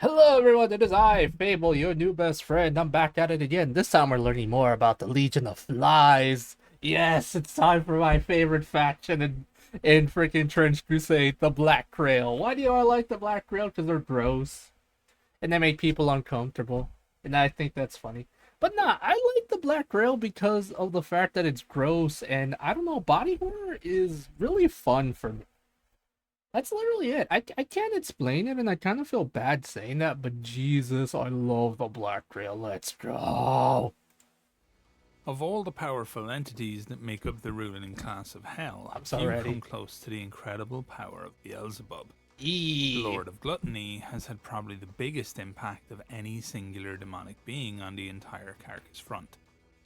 Hello everyone, it is I, Fable, your new best friend. I'm back at it again. This time we're learning more about the Legion of Flies. Yes, it's time for my favorite faction in freaking Trench Crusade, the Black Grail. Why do I like the Black Grail? Because they're gross. And they make people uncomfortable. And I think that's funny. But nah, I like the Black Grail because of the fact that it's gross and I don't know, body horror is really fun for me. That's literally it. I can't explain it, and I kind of feel bad saying that, but Jesus, I love the Black Grail. Let's go. Of all the powerful entities that make up the ruling class of Hell, I'm so few come ready. close to the incredible power of Beelzebub. The Eee. Lord of Gluttony has had probably the biggest impact of any singular demonic being on the entire Carcass front,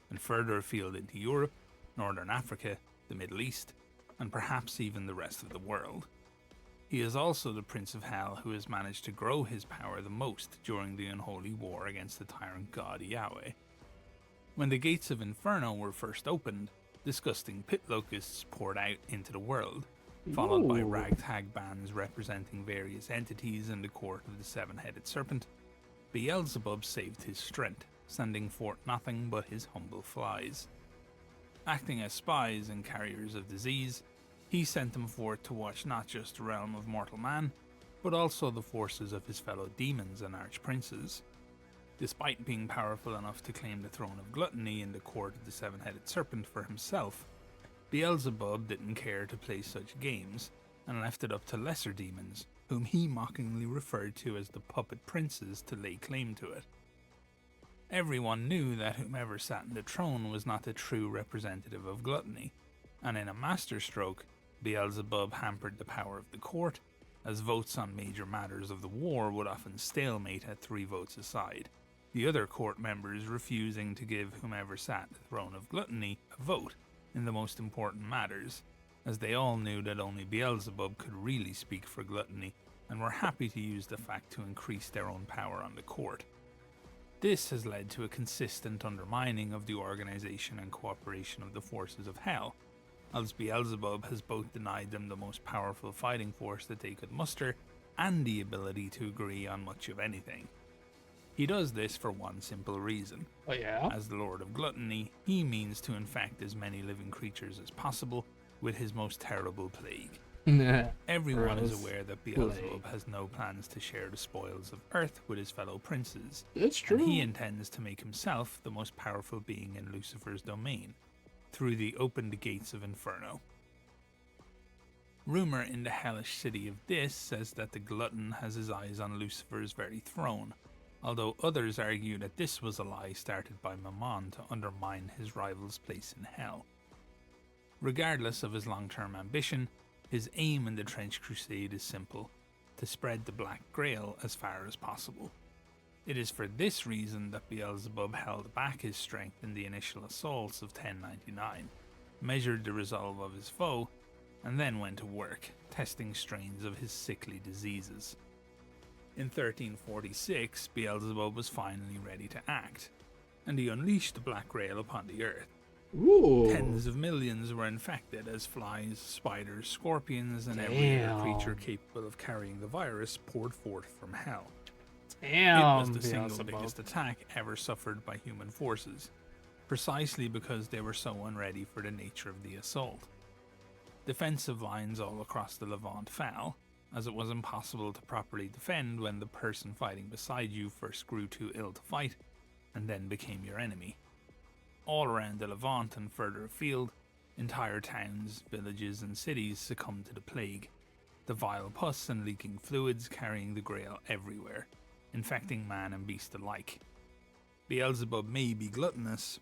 and further afield into Europe, Northern Africa, the Middle East, and perhaps even the rest of the world. He is also the Prince of Hell who has managed to grow his power the most during the unholy war against the tyrant god Yahweh. When the gates of Inferno were first opened, disgusting pit locusts poured out into the world, followed by Ooh. ragtag bands representing various entities in the court of the seven-headed serpent. Beelzebub saved his strength, sending forth nothing but his humble flies. Acting as spies and carriers of disease, he sent them forth to watch not just the realm of mortal man, but also the forces of his fellow demons and archprinces. Despite being powerful enough to claim the throne of gluttony in the court of the seven-headed serpent for himself, Beelzebub didn't care to play such games and left it up to lesser demons, whom he mockingly referred to as the puppet princes, to lay claim to it. Everyone knew that whomever sat in the throne was not a true representative of gluttony, and in a masterstroke, Beelzebub hampered the power of the court, as votes on major matters of the war would often stalemate at 3 votes aside, the other court members refusing to give whomever sat the throne of gluttony a vote in the most important matters, as they all knew that only Beelzebub could really speak for gluttony and were happy to use the fact to increase their own power on the court. This has led to a consistent undermining of the organization and cooperation of the forces of Hell, as Beelzebub has both denied them the most powerful fighting force that they could muster and the ability to agree on much of anything. He does this for one simple reason. Oh yeah. As the Lord of Gluttony, he means to infect as many living creatures as possible with his most terrible plague. Everyone is Gross. aware that Plague. Beelzebub has no plans to share the spoils of Earth with his fellow princes, It's and he true. intends to make himself the most powerful being in Lucifer's domain, through the opened gates of Inferno. Rumor in the hellish city of Dis says that the glutton has his eyes on Lucifer's very throne, although others argue that this was a lie started by Mammon to undermine his rival's place in hell. Regardless of his long-term ambition, his aim in the Trench Crusade is simple: to spread the Black Grail as far as possible. It is for this reason that Beelzebub held back his strength in the initial assaults of 1099, measured the resolve of his foe, and then went to work, testing strains of his sickly diseases. In 1346, Beelzebub was finally ready to act, and he unleashed the Black Grail upon the earth. Ooh. Tens of millions were infected as flies, spiders, scorpions, and every other creature Damn. capable of carrying the virus poured forth from hell. It was Damn, the single Beelzebub. biggest attack ever suffered by human forces, precisely because they were so unready for the nature of the assault. Defensive lines all across the Levant fell, as it was impossible to properly defend when the person fighting beside you first grew too ill to fight, and then became your enemy. All around the Levant and further afield, entire towns, villages, and cities succumbed to the plague, the vile pus and leaking fluids carrying the Grail everywhere, infecting man and beast alike. Beelzebub may be gluttonous,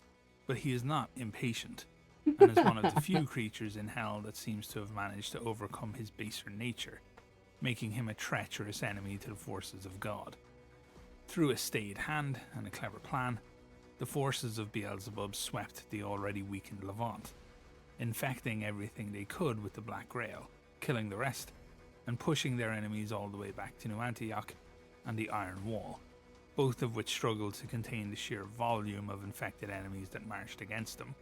but he is not impatient, and is one of the few creatures in hell that seems to have managed to overcome his baser nature, making him a treacherous enemy to the forces of God. Through a stayed hand and a clever plan, the forces of Beelzebub swept the already weakened Levant, infecting everything they could with the Black Grail, killing the rest, and pushing their enemies all the way back to New Antioch and the Iron Wall, both of which struggled to contain the sheer volume of infected enemies that marched against them.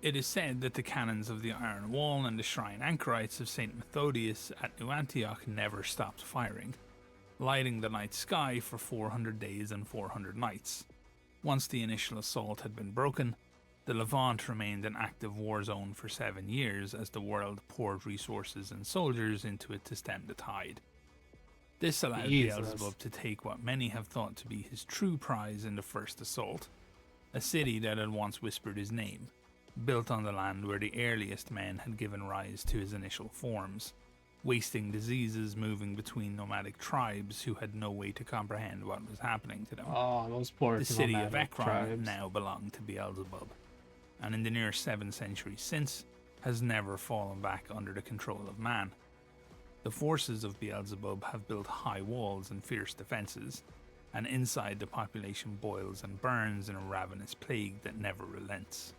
It is said that the cannons of the Iron Wall and the shrine anchorites of St. Methodius at New Antioch never stopped firing, lighting the night sky for 400 days and 400 nights. Once the initial assault had been broken, the Levant remained an active war zone for 7 years as the world poured resources and soldiers into it to stem the tide. This allowed Beelzebub to take what many have thought to be his true prize in the first assault, a city that had once whispered his name, built on the land where the earliest men had given rise to his initial forms, wasting diseases moving between nomadic tribes who had no way to comprehend what was happening to them. Oh, those poor The city of nomadic Ekron tribes. now belonged to Beelzebub, and in the near 7 centuries since, has never fallen back under the control of man. The forces of Beelzebub have built high walls and fierce defenses, and inside the population boils and burns in a ravenous plague that never relents.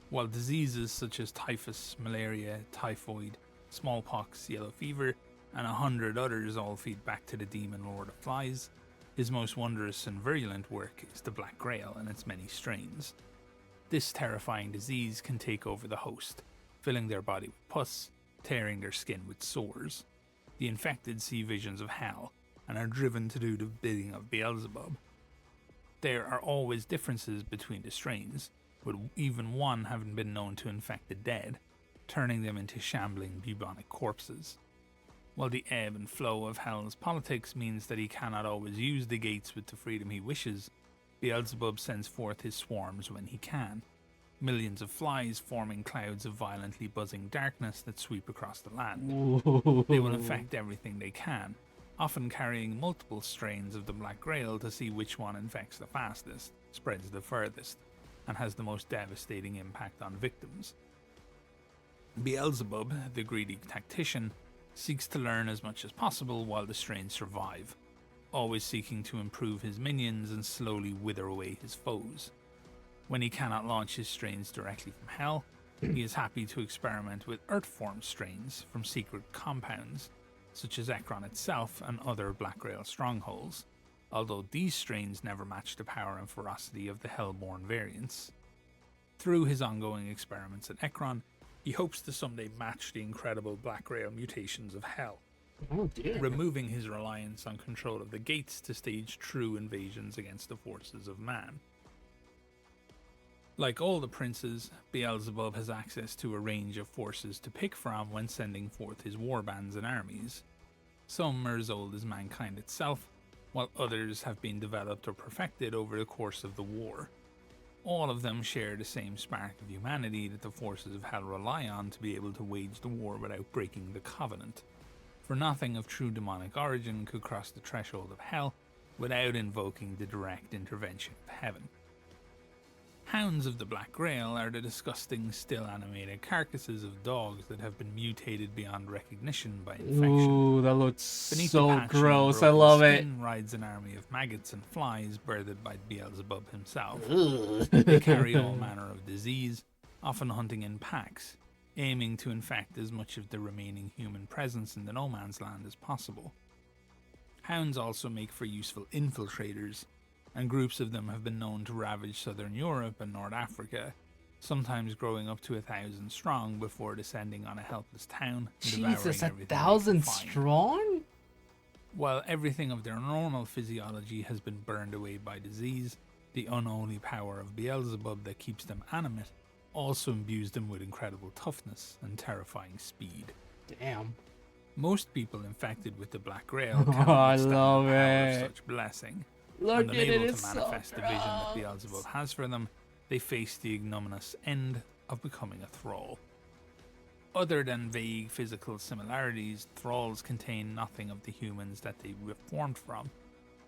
While diseases such as typhus, malaria, typhoid, smallpox, yellow fever, and 100 others all feed back to the demon lord of flies, his most wondrous and virulent work is the Black Grail and its many strains. This terrifying disease can take over the host, filling their body with pus, tearing their skin with sores. The infected see visions of hell and are driven to do the bidding of Beelzebub. There are always differences between the strains, with even one having been known to infect the dead, turning them into shambling bubonic corpses. While the ebb and flow of hell's politics means that he cannot always use the gates with the freedom he wishes, Beelzebub sends forth his swarms when he can, millions of flies forming clouds of violently buzzing darkness that sweep across the land. Ooh. They will infect everything they can, often carrying multiple strains of the Black Grail to see which one infects the fastest, spreads the furthest, and has the most devastating impact on victims. Beelzebub, the greedy tactician, seeks to learn as much as possible while the strains survive, always seeking to improve his minions and slowly wither away his foes. When he cannot launch his strains directly from hell, he is happy to experiment with earth-formed strains from secret compounds, such as Ekron itself and other Black Grail strongholds, although these strains never match the power and ferocity of the Hellborn variants. Through his ongoing experiments at Ekron, he hopes to someday match the incredible Black Grail mutations of Hell, Oh dear. removing his reliance on control of the gates to stage true invasions against the forces of man. Like all the princes, Beelzebub has access to a range of forces to pick from when sending forth his warbands and armies. Some are as old as mankind itself, while others have been developed or perfected over the course of the war. All of them share the same spark of humanity that the forces of Hell rely on to be able to wage the war without breaking the Covenant. For nothing of true demonic origin could cross the threshold of Hell without invoking the direct intervention of Heaven. Hounds of the Black Grail are the disgusting, still animated carcasses of dogs that have been mutated beyond recognition by infection. Ooh, that looks Beneath so the patchy and gross. I broken love it. skin rides an army of maggots and flies birthed by Beelzebub himself. Ugh. They carry all manner of disease, often hunting in packs, aiming to infect as much of the remaining human presence in the no man's land as possible. Hounds also make for useful infiltrators, and groups of them have been known to ravage southern Europe and North Africa, sometimes growing up to 1,000 strong before descending on a helpless town and devouring Jesus, everything they 1,000 can find. strong? While everything of their normal physiology has been burned away by disease, the unholy power of Beelzebub that keeps them animate also imbues them with incredible toughness and terrifying speed. Damn. Most people infected with the Black Grail Oh, cannot I withstand love the power it. of such blessing, Look and at it, unable it's to so manifest the vision that gross. Beelzebub has for them, they face the ignominious end of becoming a thrall. Other than vague physical similarities, thralls contain nothing of the humans that they were formed from,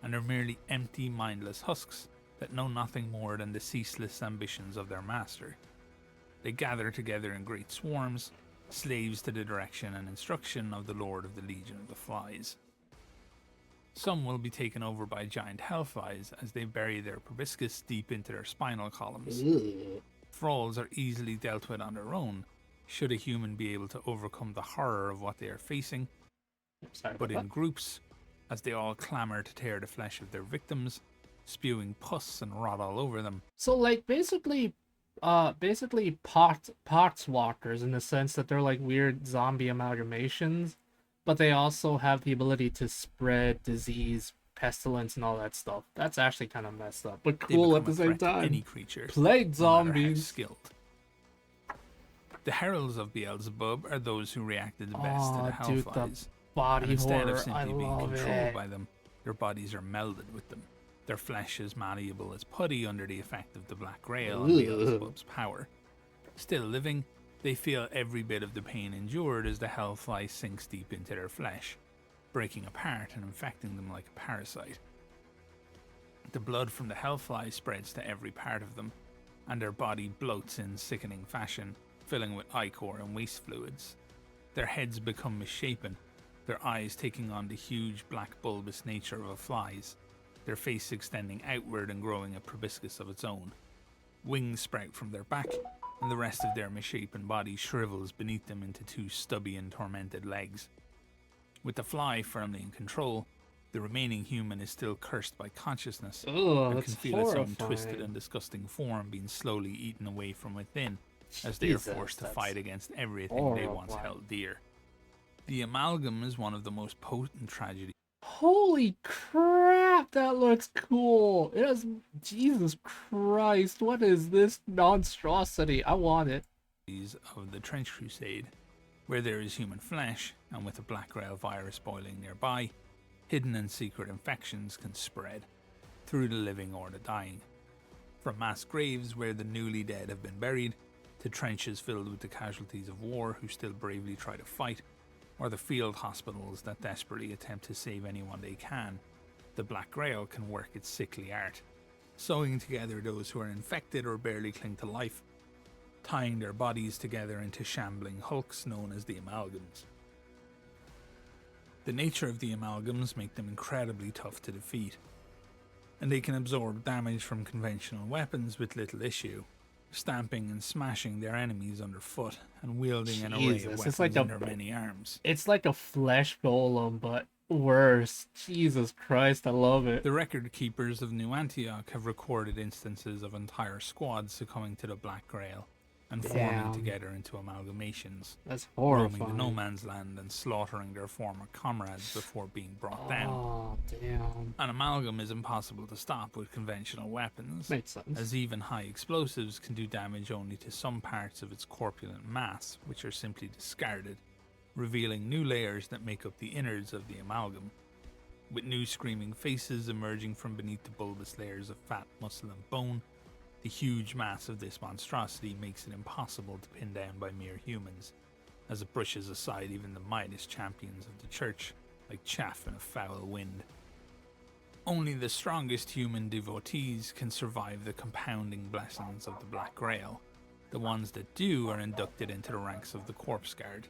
and are merely empty, mindless husks that know nothing more than the ceaseless ambitions of their master. They gather together in great swarms, slaves to the direction and instruction of the Lord of the Legion of the Flies. Some will be taken over by giant hellflies as they bury their proboscis deep into their spinal columns. Ugh. Thralls are easily dealt with on their own, should a human be able to overcome the horror of what they are facing, Sorry but about in groups, as they all clamour to tear the flesh of their victims, spewing pus and rot all over them. So like basically pots walkers in the sense that they're like weird zombie amalgamations, but they also have the ability to spread disease, pestilence, and all that stuff. That's actually kind of messed up, but They cool at become the a same threat to any time. creature, Plague no matter how zombies. skilled. The heralds of Beelzebub are those who reacted the best to the Oh, dude, the hellflies, and body instead of horror. I simply being love controlled it. by them, their bodies are melded with them. Their flesh is malleable as putty under the effect of the Black Grail and Ugh. Beelzebub's power. Still living, they feel every bit of the pain endured as the hellfly sinks deep into their flesh, breaking apart and infecting them like a parasite. The blood from the hellfly spreads to every part of them, and their body bloats in sickening fashion, filling with ichor and waste fluids. Their heads become misshapen, their eyes taking on the huge black bulbous nature of a fly's, their face extending outward and growing a proboscis of its own. Wings sprout from their back, and the rest of their misshapen body shrivels beneath them into two stubby and tormented legs. With the fly firmly in control, the remaining human is still cursed by consciousness Ugh, and that's can feel its own horrifying. twisted and disgusting form being slowly eaten away from within as they are Jesus, forced to that's fight against everything they once horrifying. held dear. The amalgam is one of the most potent tragedies Holy crap, that looks cool. It has. Jesus Christ, what is this monstrosity? I want it. of the Trench Crusade, where there is human flesh, and with a Black Grail virus boiling nearby, hidden and secret infections can spread through the living or the dying. From mass graves where the newly dead have been buried, to trenches filled with the casualties of war who still bravely try to fight, or the field hospitals that desperately attempt to save anyone they can, the Black Grail can work its sickly art, sewing together those who are infected or barely cling to life, tying their bodies together into shambling hulks known as the amalgams. The nature of the amalgams make them incredibly tough to defeat, and they can absorb damage from conventional weapons with little issue, stamping and smashing their enemies underfoot and wielding an array of Jesus, weapons it's like in their many arms. it's like a flesh golem, but worse. Jesus Christ, I love it. The record keepers of New Antioch have recorded instances of entire squads succumbing to the Black Grail and forming Damn. together into amalgamations, That's roaming the horrifying. no man's land and slaughtering their former comrades before being brought down. Oh, damn. An amalgam is impossible to stop with conventional weapons, Makes sense. as even high explosives can do damage only to some parts of its corpulent mass, which are simply discarded, revealing new layers that make up the innards of the amalgam, with new screaming faces emerging from beneath the bulbous layers of fat, muscle, and bone. The huge mass of this monstrosity makes it impossible to pin down by mere humans, as it brushes aside even the mightiest champions of the church, like chaff in a foul wind. Only the strongest human devotees can survive the compounding blessings of the Black Grail. The ones that do are inducted into the ranks of the Corpse Guard,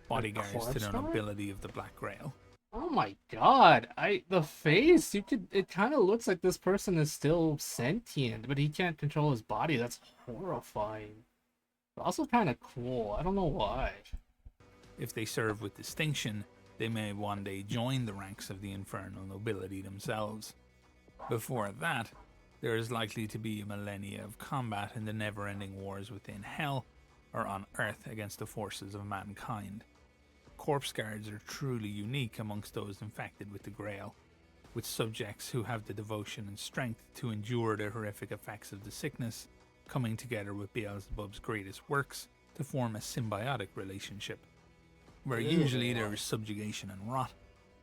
bodyguards to Corpse the Guard? nobility of the Black Grail. Oh my god, the face, it kind of looks like this person is still sentient, but he can't control his body. That's horrifying. But also kind of cool. I don't know why. If they serve with distinction, they may one day join the ranks of the infernal nobility themselves. Before that, there is likely to be a millennia of combat in the never-ending wars within Hell or on Earth against the forces of mankind. Corpse guards are truly unique amongst those infected with the Grail, with subjects who have the devotion and strength to endure the horrific effects of the sickness, coming together with Beelzebub's greatest works to form a symbiotic relationship. Where usually there is subjugation and rot,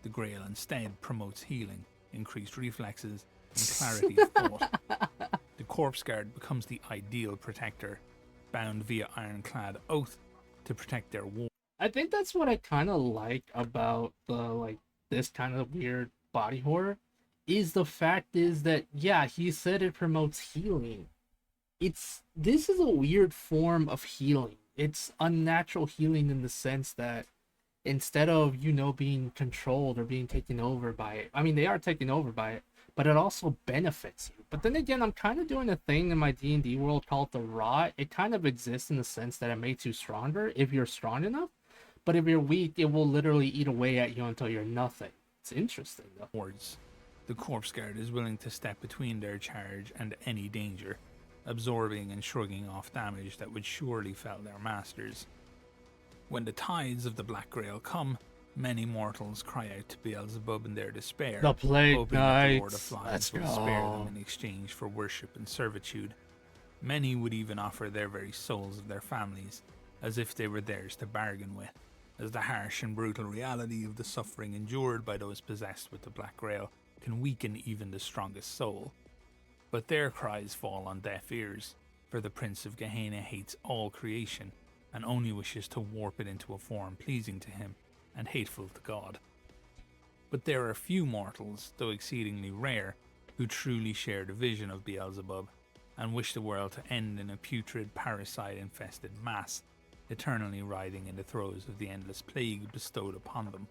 the Grail instead promotes healing, increased reflexes, and clarity of thought. The Corpse Guard becomes the ideal protector, bound via ironclad oath to protect their war. I think that's what I kind of like about this kind of weird body horror is the fact is that yeah, he said it promotes healing. This is a weird form of healing. It's unnatural healing in the sense that instead of being controlled or being taken over by it, I mean they are taken over by it, but it also benefits you. But then again, I'm kind of doing a thing in my D&D world called the rot. It kind of exists in the sense that it makes you stronger if you're strong enough, but if you're weak, it will literally eat away at you until you're nothing. It's interesting though. Wards. The Corpse Guard is willing to step between their charge and any danger, absorbing and shrugging off damage that would surely fell their masters. When the tides of the Black Grail come, Many mortals cry out to Beelzebub in their despair, The Plague hoping that the Lord of Knights. Let's Flies will spare them go. in exchange for worship and servitude. Many would even offer their very souls of their families, as if they were theirs to bargain with, as the harsh and brutal reality of the suffering endured by those possessed with the Black Grail can weaken even the strongest soul. But their cries fall on deaf ears, for the Prince of Gehenna hates all creation, and only wishes to warp it into a form pleasing to him, and hateful to God. But there are few mortals, though exceedingly rare, who truly share the vision of Beelzebub, and wish the world to end in a putrid, parasite-infested mass, eternally writhing in the throes of the endless plague bestowed upon them.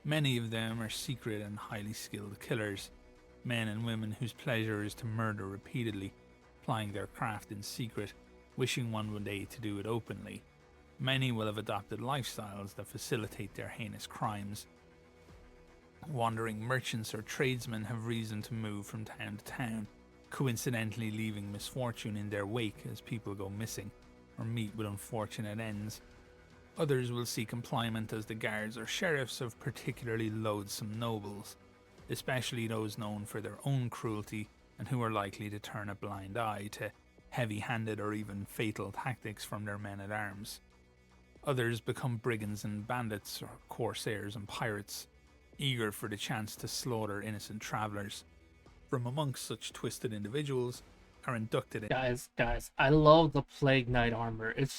Many of them are secret and highly skilled killers, men and women whose pleasure is to murder repeatedly, plying their craft in secret, wishing one day to do it openly. Many will have adopted lifestyles that facilitate their heinous crimes. Wandering merchants or tradesmen have reason to move from town to town, coincidentally leaving misfortune in their wake as people go missing or meet with unfortunate ends. Others will seek employment as the guards or sheriffs of particularly loathsome nobles, especially those known for their own cruelty and who are likely to turn a blind eye to heavy-handed or even fatal tactics from their men-at-arms. Others become brigands and bandits or corsairs and pirates, eager for the chance to slaughter innocent travellers. From amongst such twisted individuals are inducted in Guys, I love the Plague Knight armor. It's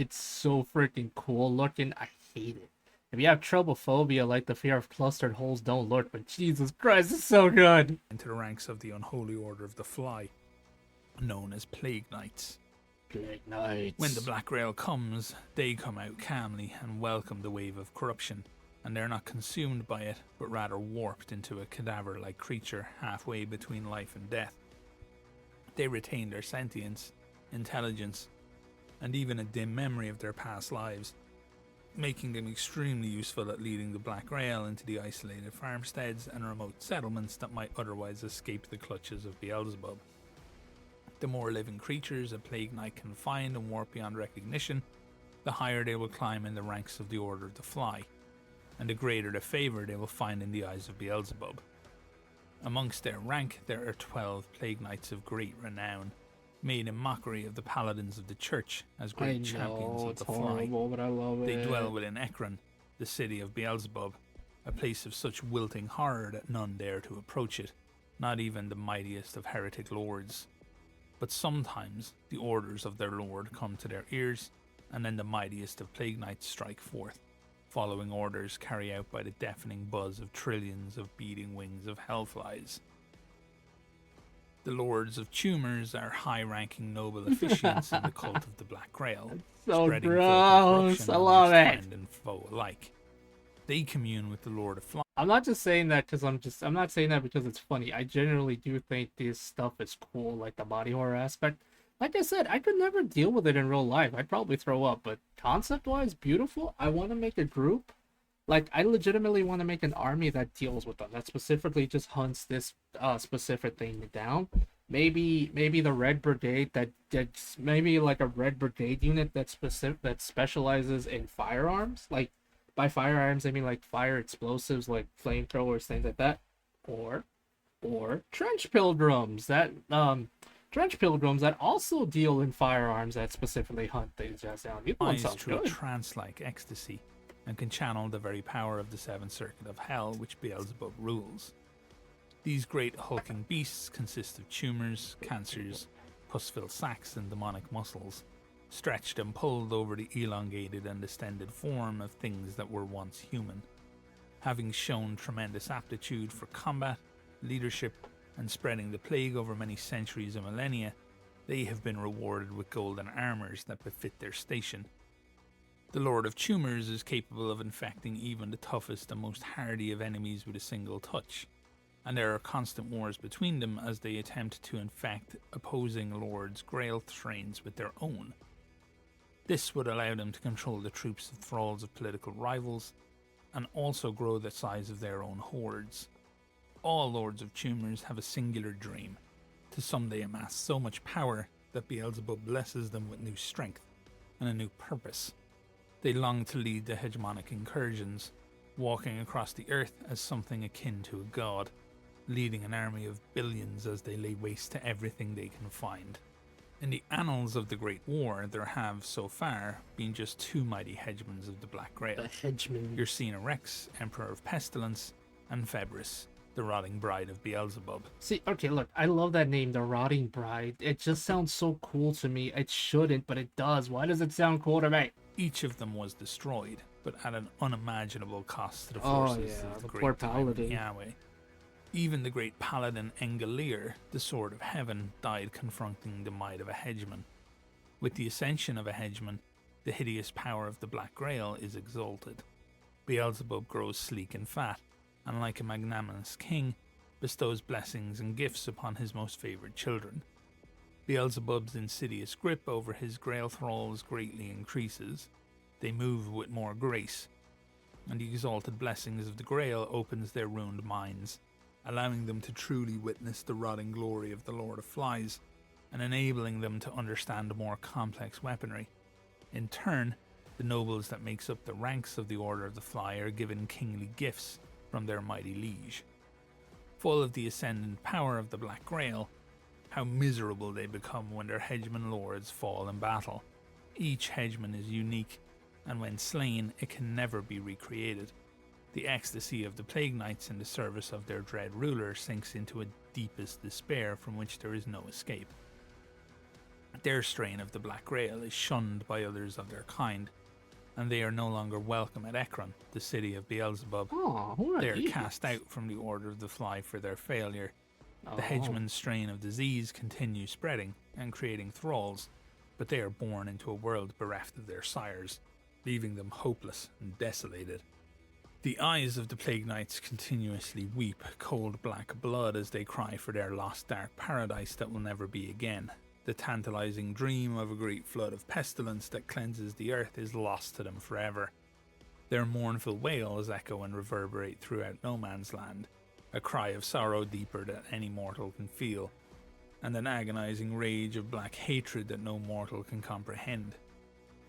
so freaking cool looking. I hate it. If you have troublphobia like the fear of clustered holes, don't look, but Jesus Christ, it's so good. into the ranks of the unholy order of the Fly, known as Plague Knights. Plague Knights. When the Black Grail comes, they come out calmly and welcome the wave of corruption, and they're not consumed by it, but rather warped into a cadaver-like creature halfway between life and death. They retain their sentience, intelligence, and even a dim memory of their past lives, making them extremely useful at leading the Black Grail into the isolated farmsteads and remote settlements that might otherwise escape the clutches of Beelzebub. The more living creatures a Plague Knight can find and warp beyond recognition, the higher they will climb in the ranks of the Order of the Fly, and the greater the favour they will find in the eyes of Beelzebub. Amongst their rank there are 12 Plague Knights of great renown, made in mockery of the paladins of the church as great champions of it's the Fly. horrible, but I love it. They dwell within Ekron, the city of Beelzebub, a place of such wilting horror that none dare to approach it, not even the mightiest of heretic lords. But sometimes the orders of their lord come to their ears, and then the mightiest of Plague Knights strike forth, following orders carried out by the deafening buzz of trillions of beating wings of hellflies. The Lords of Tumors are high-ranking noble officiants in the cult of the Black Grail, So spreading filthy gross. corruption I love amongst it. friend and foe alike. They commune with the Lord of Flies. I'm not just saying that because I'm not saying that because it's funny. I generally do think this stuff is cool, like the body horror aspect. Like I said, I could never deal with it in real life. I'd probably throw up, but concept-wise, beautiful. I want to make a group. Like, I legitimately want to make an army that deals with them, that specifically just hunts this specific thing down. Maybe the Red Brigade that's maybe like a Red Brigade unit that specializes in firearms. Like, by firearms I mean like fire explosives, like flamethrowers, things like that. Or trench pilgrims that also deal in firearms that specifically hunt things just down. You one sounds Through a good. trance-like ecstasy, and can channel the very power of the Seventh Circuit of Hell which Beelzebub rules. These great hulking beasts consist of tumours, cancers, pus-filled sacs and demonic muscles, stretched and pulled over the elongated and distended form of things that were once human. Having shown tremendous aptitude for combat, leadership, and spreading the plague over many centuries and millennia, they have been rewarded with golden armours that befit their station. The Lord of Tumors is capable of infecting even the toughest and most hardy of enemies with a single touch, and there are constant wars between them as they attempt to infect opposing lords' grail trains with their own. This would allow them to control the troops of thralls of political rivals, and also grow the size of their own hordes. All Lords of Tumors have a singular dream. To some they amass so much power that Beelzebub blesses them with new strength and a new purpose. They long to lead the hegemonic incursions, walking across the earth as something akin to a god, leading an army of billions as they lay waste to everything they can find. In the annals of the Great War, there have, so far, been just two mighty hegemons of the Black Grail. The hegemon. Ursina Rex, Emperor of Pestilence, and Febris, the rotting bride of Beelzebub. See, okay, look, I love that name, the Rotting Bride. It just sounds so cool to me. It shouldn't, but it does. Why does it sound cool to me? Each of them was destroyed, but at an unimaginable cost to the Oh, forces yeah, of the the poor great tyrant paladin. Yahweh. Even the great paladin Engelir, the Sword of Heaven, died confronting the might of a hegemon. With the ascension of a hegemon, the hideous power of the Black Grail is exalted. Beelzebub grows sleek and fat, and like a magnanimous king, bestows blessings and gifts upon his most favoured children. Beelzebub's insidious grip over his Grail thralls greatly increases. They move with more grace, and the exalted blessings of the Grail opens their ruined minds, allowing them to truly witness the rotting glory of the Lord of Flies, and enabling them to understand more complex weaponry. In turn, the nobles that makes up the ranks of the Order of the Fly are given kingly gifts from their mighty liege. Full of the ascendant power of the Black Grail, how miserable they become when their hegemon lords fall in battle. Each hegemon is unique, and when slain, it can never be recreated. The ecstasy of the Plague Knights in the service of their dread ruler sinks into a deepest despair from which there is no escape. Their strain of the Black Grail is shunned by others of their kind, and they are no longer welcome at Ekron, the city of Beelzebub. Oh, who are They are these? cast out from the Order of the Fly for their failure. Oh. The hegemon's strain of disease continues spreading and creating thralls, but they are born into a world bereft of their sires, leaving them hopeless and desolated. The eyes of the Plague Knights continuously weep cold black blood as they cry for their lost dark paradise that will never be again. The tantalizing dream of a great flood of pestilence that cleanses the earth is lost to them forever. Their mournful wails echo and reverberate throughout no man's land, a cry of sorrow deeper than any mortal can feel, and an agonizing rage of black hatred that no mortal can comprehend.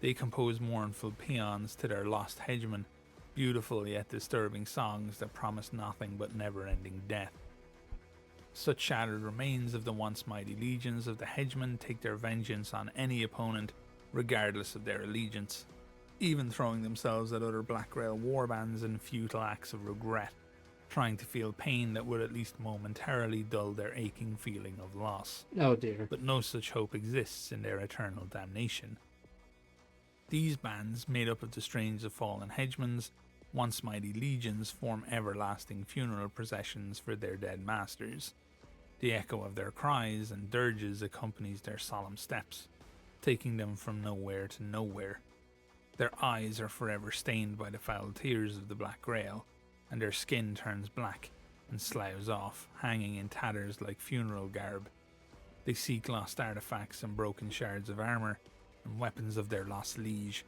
They compose mournful paeans to their lost hegemon, beautiful yet disturbing songs that promise nothing but never-ending death. Such shattered remains of the once mighty legions of the hegemon take their vengeance on any opponent, regardless of their allegiance, even throwing themselves at other Black Grail warbands in futile acts of regret, trying to feel pain that would at least momentarily dull their aching feeling of loss. Oh dear. But no such hope exists in their eternal damnation. These bands, made up of the strains of fallen hegemons, once mighty legions, form everlasting funeral processions for their dead masters. The echo of their cries and dirges accompanies their solemn steps, taking them from nowhere to nowhere. Their eyes are forever stained by the foul tears of the Black Grail, and their skin turns black and sloughs off, hanging in tatters like funeral garb. They seek lost artifacts and broken shards of armour, and weapons of their lost liege,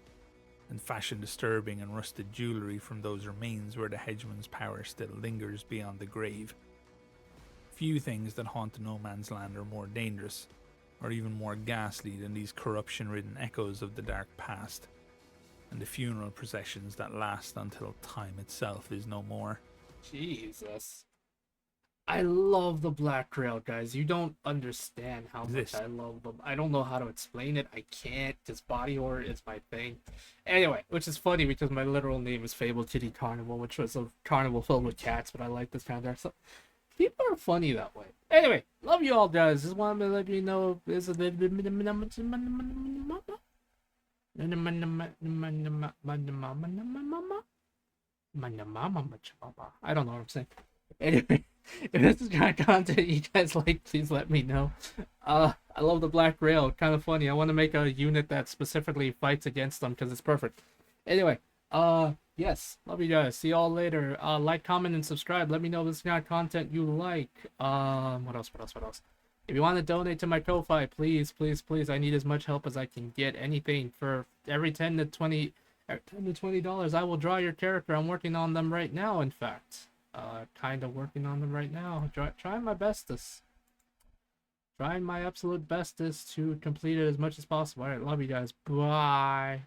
and fashion disturbing and rusted jewellery from those remains where the hegemon's power still lingers beyond the grave. Few things that haunt the no man's land are more dangerous, or even more ghastly than these corruption-ridden echoes of the dark past, and the funeral processions that last until time itself is no more. Jesus. I love the Black Grail, guys. You don't understand how much I love them. I don't know how to explain it. I can't, because body horror is my thing. Anyway, which is funny because my literal name is Fable Kitty Carnival, which was a carnival filled with cats, but I like this kind of stuff. People are funny that way. Anyway, love you all, guys. Just wanted to let you know is I don't know what I'm saying. Anyway, if this is kind of content you guys like, please let me know. I love the Black Grail. Kind of funny. I want to make a unit that specifically fights against them because it's perfect. Anyway, yes, love you guys. See y'all later. Like, comment, and subscribe. Let me know if this is kind of content you like. What else? If you want to donate to my Ko-Fi, please, please, please. I need as much help as I can get. Anything for every $10 to $20, I will draw your character. I'm working on them right now, in fact. Kind of working on them right now. Trying my bestest. Trying my absolute bestest to complete it as much as possible. Alright, love you guys. Bye.